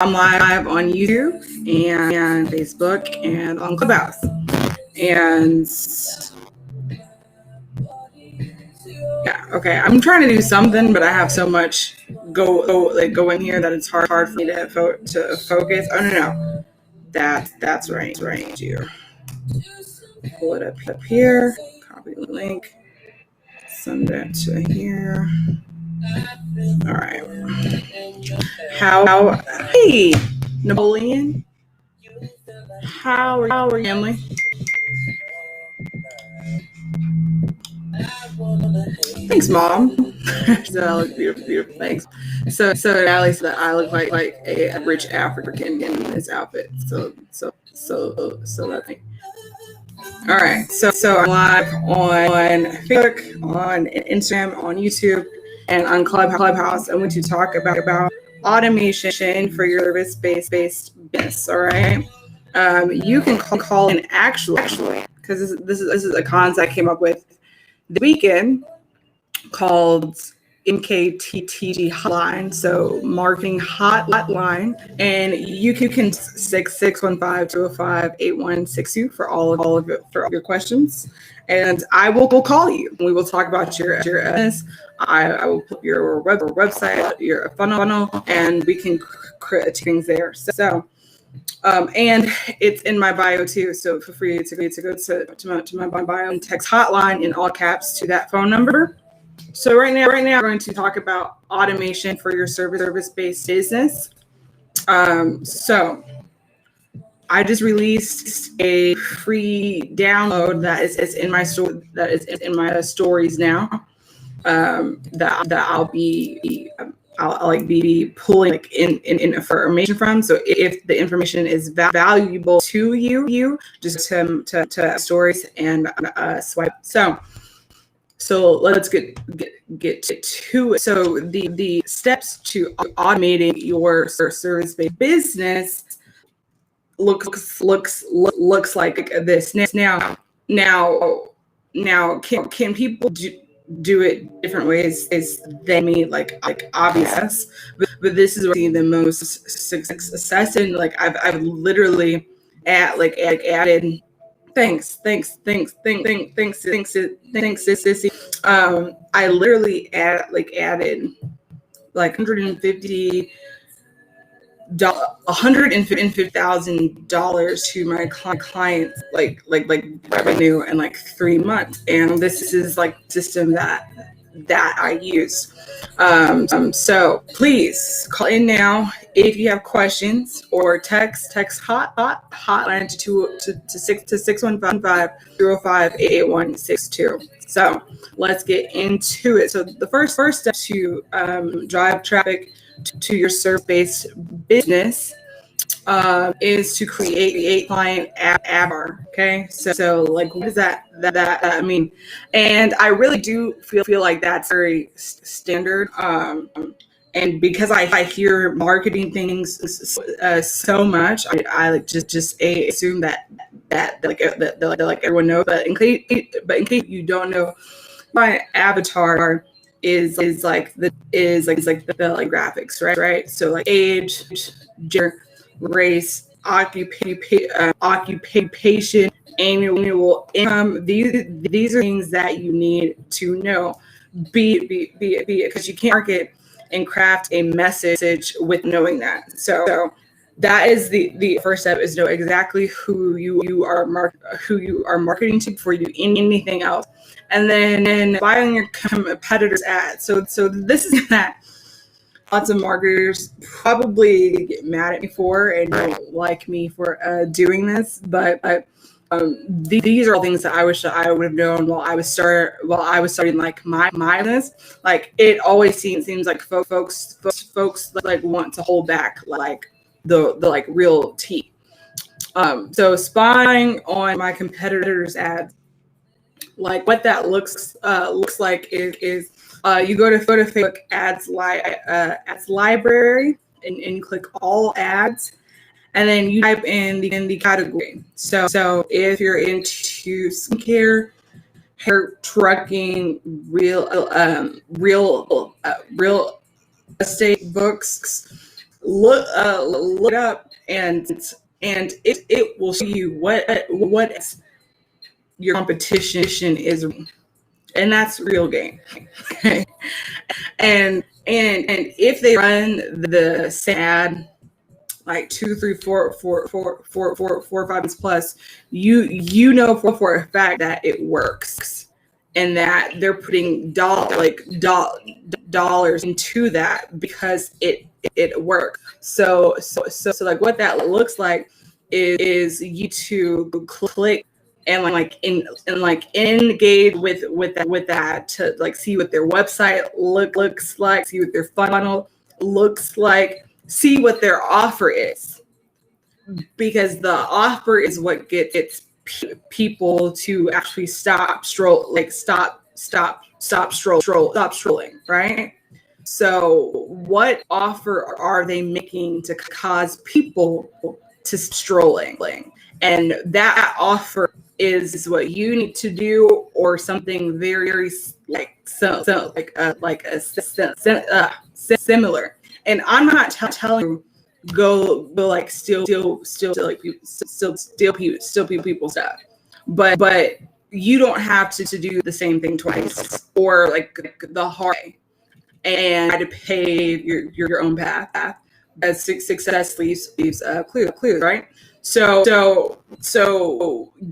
I'm live on YouTube and Facebook and on Clubhouse. And yeah, okay. I'm trying to do something, but I have so much go in here that it's hard for me to focus. Oh no, that's right here. Pull it up here. Copy the link. Send it to here. All right. Hey, Napoleon. How are you, Emily? Thanks, Mom. So I look beautiful. Thanks. So Allie said that I look like a rich African in this outfit. So that's me. All right. So I'm live on Facebook, on Instagram, on YouTube, and on Clubhouse. I want to talk about automation for your service-based business. All right. You can call in actually because this is a concept I came up with the weekend called MKTTG Hotline, so marketing hotline, and you can 615-205-8162 for all of your questions, and I will call you. We will talk about your business. I will put your website, your funnel, and we can create things there. So. And it's in my bio too, so feel free to go to my bio and text hotline in all caps to that phone number. So right now we're going to talk about automation for your service-based business. So I just released a free download that is in my stories now. That I'll be pulling in information from. So if the information is valuable to you, just to stories and swipe. So let's get to it. So the steps to automating your service-based business looks like this. Now can people do it different ways than me, like obvious, but this is where I see the most success in. Like I've literally added thanks sissy. I literally added like $150,000 to my clients like revenue in like 3 months, and this is like system that I use. So please call in now if you have questions, or text hotline to 615-205-8162. So let's get into it. So the first step to drive traffic to your service-based business is to create client avatar. Okay, so like, what does that mean? And I really do feel like that's very standard. And because I hear marketing things so much, I like just assume that everyone knows. But in case you don't know, my avatar is like the graphics, right? So like age, gender, race, occupation, annual income. These are things that you need to know. Be because you can't market and craft a message with knowing that. So that is the first step, is know exactly who you are marketing to before you do anything else. And then buy on your competitors' ads. So this is that lots of marketers probably get mad at me for and don't like me for doing this, but these are all things that I wish that I would have known while I was starting like my business. Like it always seems like folks like want to hold back like the like real tea. So spying on my competitors' ads, like what that looks like is you go to Facebook ads library and click all ads, and then you type in the category. So if you're into skincare, hair, trucking, real estate, books, look it up, and it will show you what your competition is, and that's real game. Okay. And if they run the same ad like 2, 3, 4, 5 months plus, you know for a fact that it works, and that they're putting dollars into that because it works. So like what that looks like is you to click and engage with that to like see what their website looks like, see what their funnel looks like, see what their offer is, because the offer is what gets people to actually stop strolling, right? So what offer are they making to cause people to strolling? And that offer is what you need to do, or something very similar. And I'm not telling you go like steal people's stuff, but you don't have to do the same thing twice, or like the hard way, and try to pave your own path, as success leaves clear, right? So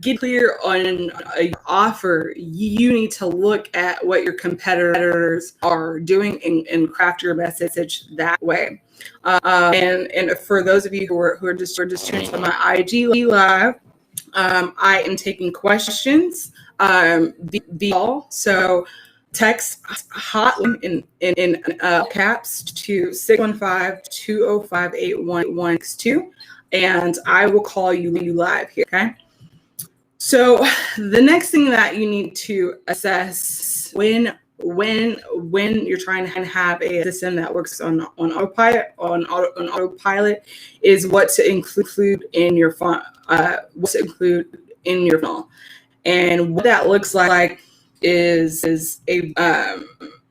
get clear on a offer. You need to look at what your competitors are doing and craft your message that way. And for those of you who are just tuning in my IG live, I am taking questions via. So text HOTLINE in caps to 615-205-8162, and I will call you live here. Okay. So the next thing that you need to assess when you're trying to have a system that works on autopilot is what to include in your funnel. And what that looks like is a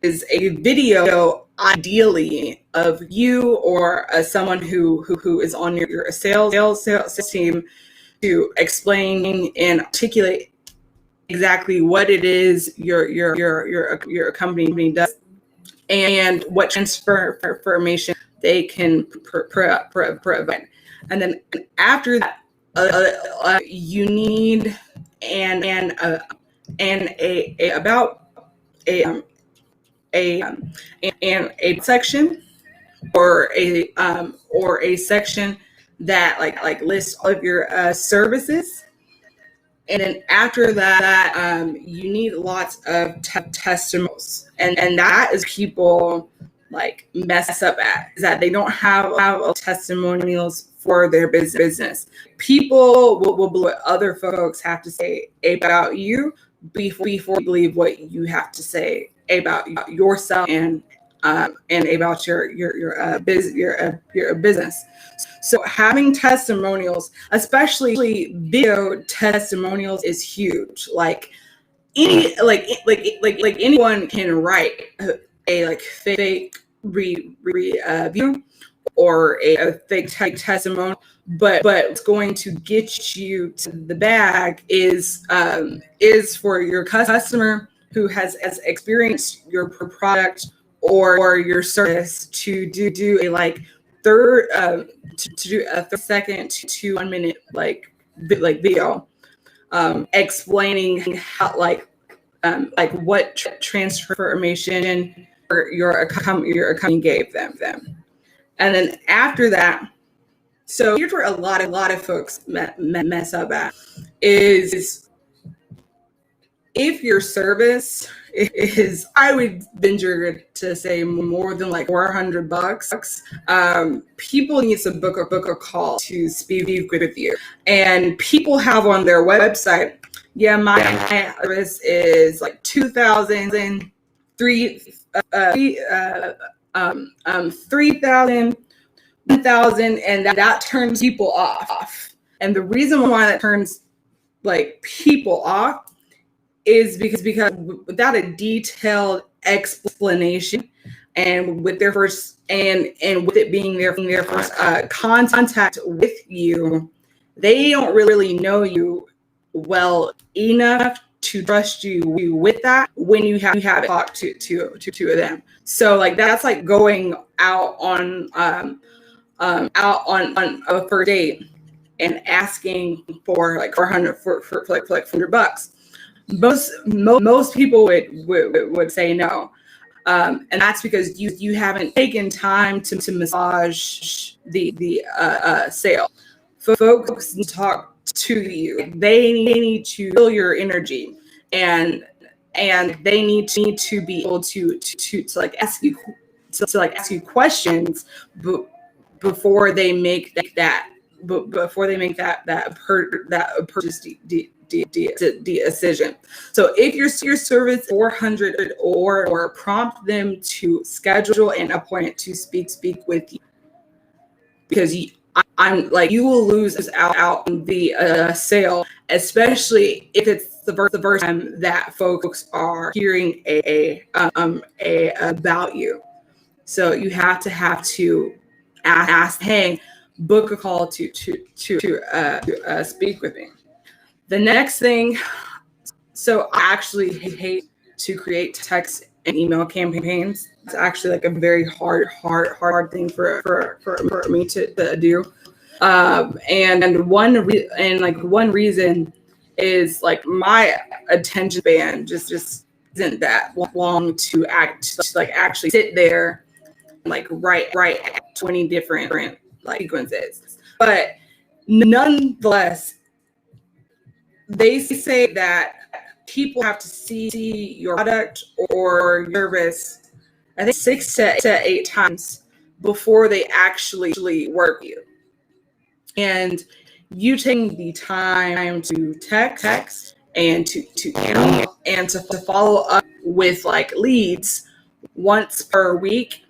video, ideally, of you or someone who is on your sales team, to explain and articulate exactly what it is your company does, and what transfer information they can provide. And then after that, you need a section, or a section that like lists all of your services. And then after that, you need lots of testimonials, and that is people like mess up at, is that they don't have testimonials for their business. People will believe what other folks have to say about you before you believe what you have to say about yourself and about your business. So having testimonials, especially video testimonials, is huge. Like anyone can write a like fake review or a fake testimonial, but what's going to get you to the bag is for your customer who has experienced your product or your service to do a like to do a 30-second to 1 minute like video, explaining how like what transfer information your company gave them. And then after that, so here's where a lot of folks mess up at, is if your service is, I would venture to say, more than like $400, people need to book a call to speak with you. And people have on their website, yeah, my service is like 2,000, 3,000, 1,000, and that turns people off. And the reason why that turns like people off is because without a detailed explanation and with their first and with it being their first contact with you, they don't really know you well enough to trust you with that when you have talked to them. So like that's like going out on a first date and asking for like 400 for like $100. Most people would say no. And that's because you haven't taken time to massage the sale. Folks talk to you. They need to feel your energy, and they need to be able to like ask you questions before they make that purchase decision. So if your service 400 or prompt them to schedule an appointment to speak with you, because I'm like, you will lose out on the sale, especially if it's the first time that folks are hearing about you. So you have to ask, hey, book a call to speak with me. The next thing, so I actually hate to create text and email campaigns. It's actually like a very hard thing for me to do. And one reason is like my attention span just isn't that long to actually sit there and like write 20 different like sequences. But nonetheless, they say that people have to see your product or service, I think 6 to 8 times before they actually work with you. And you taking the time to text and to email and to follow up with like leads once per week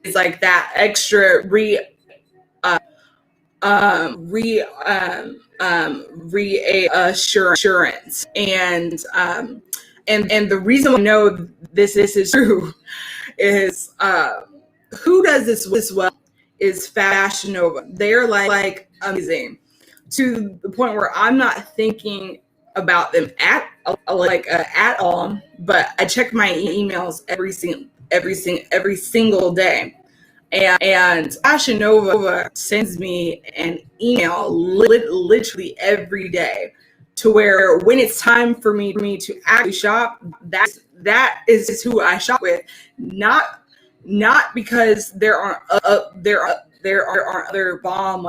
is like that extra reassurance. And the reason I know this is true is who does this well is Fashion Nova. They're like amazing to the point where I'm not thinking about them at all, but I check my emails every single day. And Fashion Nova sends me an email literally every day, to where when it's time for me to actually shop, that is who I shop with. Not because there aren't other bomb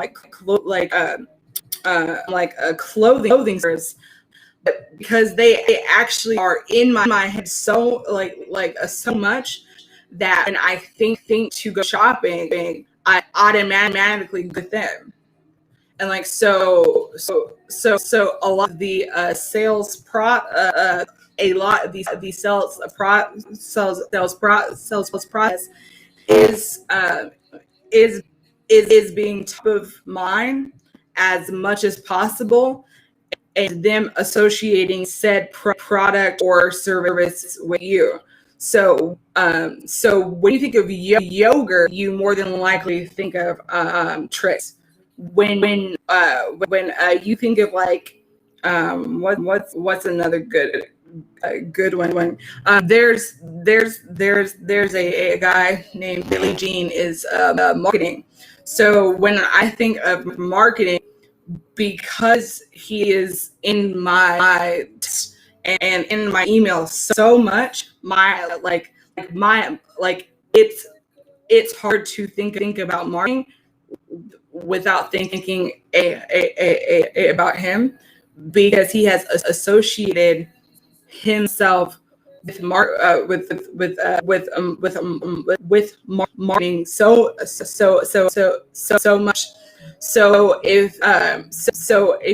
clothing stores, but because they actually are in my head so so much that when I think to go shopping, I automatically go with them. And like so a lot of the sales a lot of these sales process is being top of mind as much as possible, and them associating said product or service with you. So when you think of yogurt, you more than likely think of tricks. When you think of like what's another good one. There's a guy named Billy Jean is marketing. So when I think of marketing, because he is in my and in my email so much, it's hard to think about marketing without thinking about him, because he has associated himself with marketing so much. So if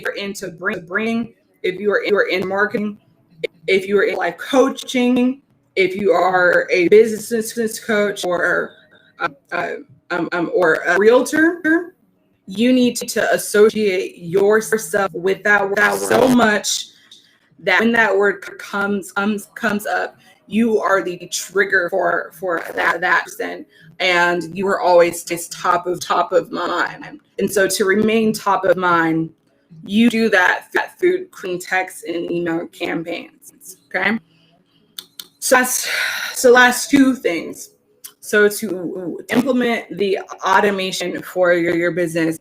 you're into bringing, if you are in marketing, if you are in life coaching, if you are a business coach or a realtor, you need to associate yourself with that so much that when that word comes up, you are the trigger for that person, and you are always top of mind. And so to remain top of mind, you do that through creating text and email campaigns. Okay. So last two things. So to implement the automation for your business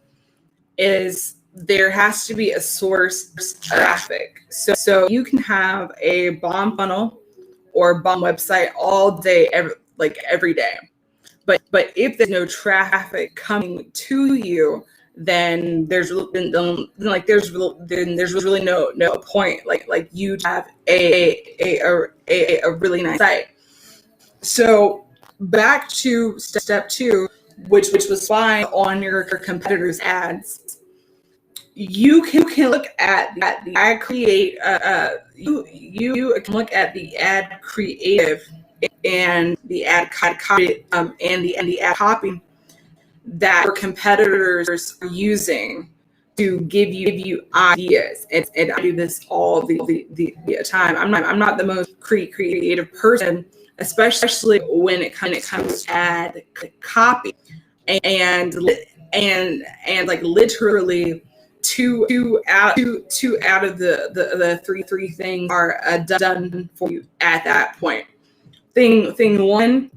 is there has to be a source of traffic. So you can have a bomb funnel or bomb website all day, every day. But if there's no traffic coming to you, then there's really no point like you have a really nice site. So back to step two, which was spying on your competitors' ads. You can look at the ad create. You can look at the ad creative and the ad copy and the ad copy that your competitors are using to give you ideas. And I do this all the time. I'm not the most creative person, especially when it comes to ad copy, and like literally two out of the three things are done for you at that point. Thing one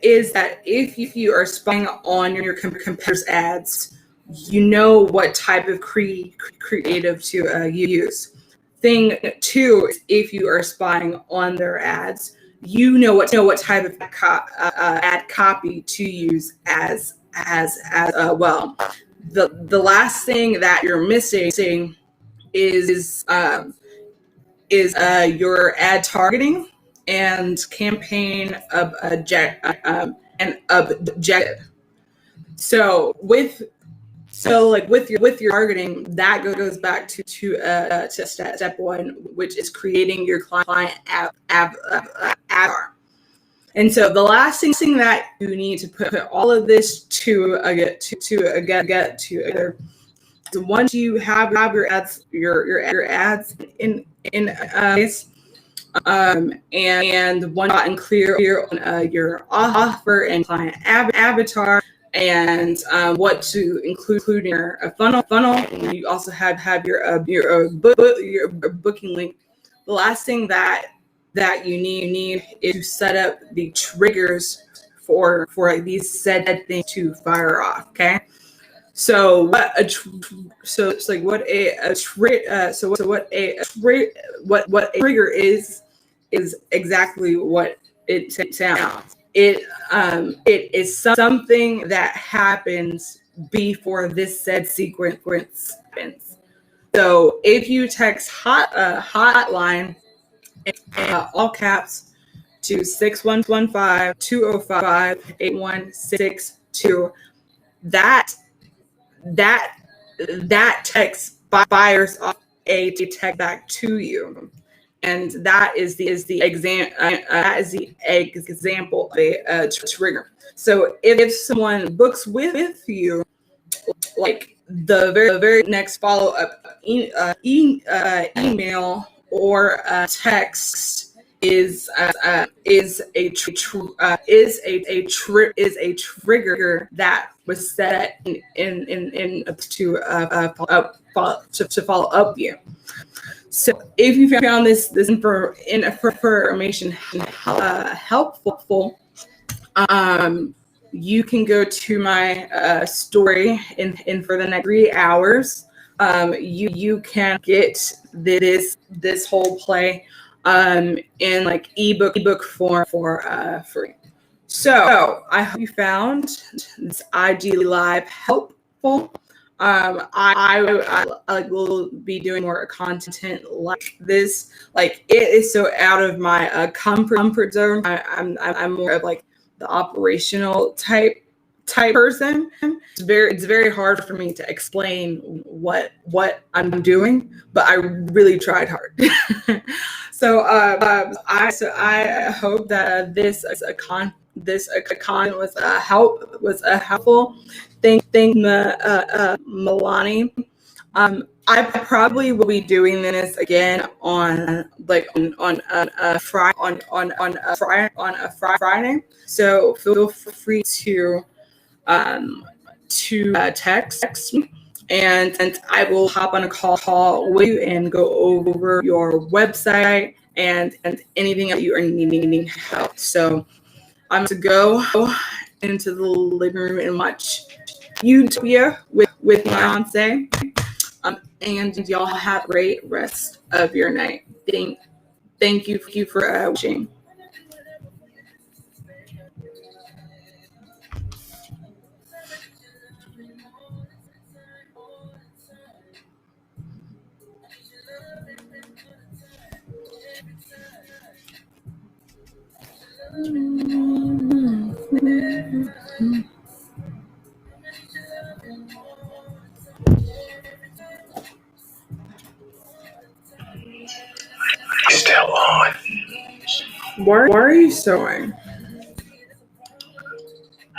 is that if you are spying on your competitors' ads, you know what type of creative to use. Thing two is if you are spying on their ads, you know what type of ad copy to use as well. The last thing that you're missing is your ad targeting and campaign objective. So with your targeting, that goes back to step one, which is creating your client avatar. And so the last thing that you need to put all of this get together. So once you have your ads in place, and one and clear on your offer and client avatar, and what to include in your funnel. And you also have your booking link. The last thing that you need is to set up the triggers for these said things to fire off. Okay. So what a trigger is exactly what it sounds. It is something that happens before this said sequence happens. So if you text hotline all caps to 6115-205-8162, that text fires off a text back to you, and that is the example of a trigger. So if someone books with you, like the very next follow up email or text is a trigger that was set in to follow up you. So if you found this information helpful, you can go to my story in for the next 3 hours. You can get this whole play in like ebook form for free. So I hope you found this IG Live helpful. I will be doing more content like this. Like, it is so out of my comfort zone. I'm more of like the operational type person. It's very hard for me to explain what I'm doing, but I really tried hard. So I hope that this content was helpful. Thank Milani I probably will be doing this again on Friday. So feel free to text me, and I will hop on a call with you and go over your website and anything that you are needing help. So I'm to go into the living room and watch Utopia with my fiance. And y'all have a great rest of your night. Thank you for watching. Still on. Why are you sewing?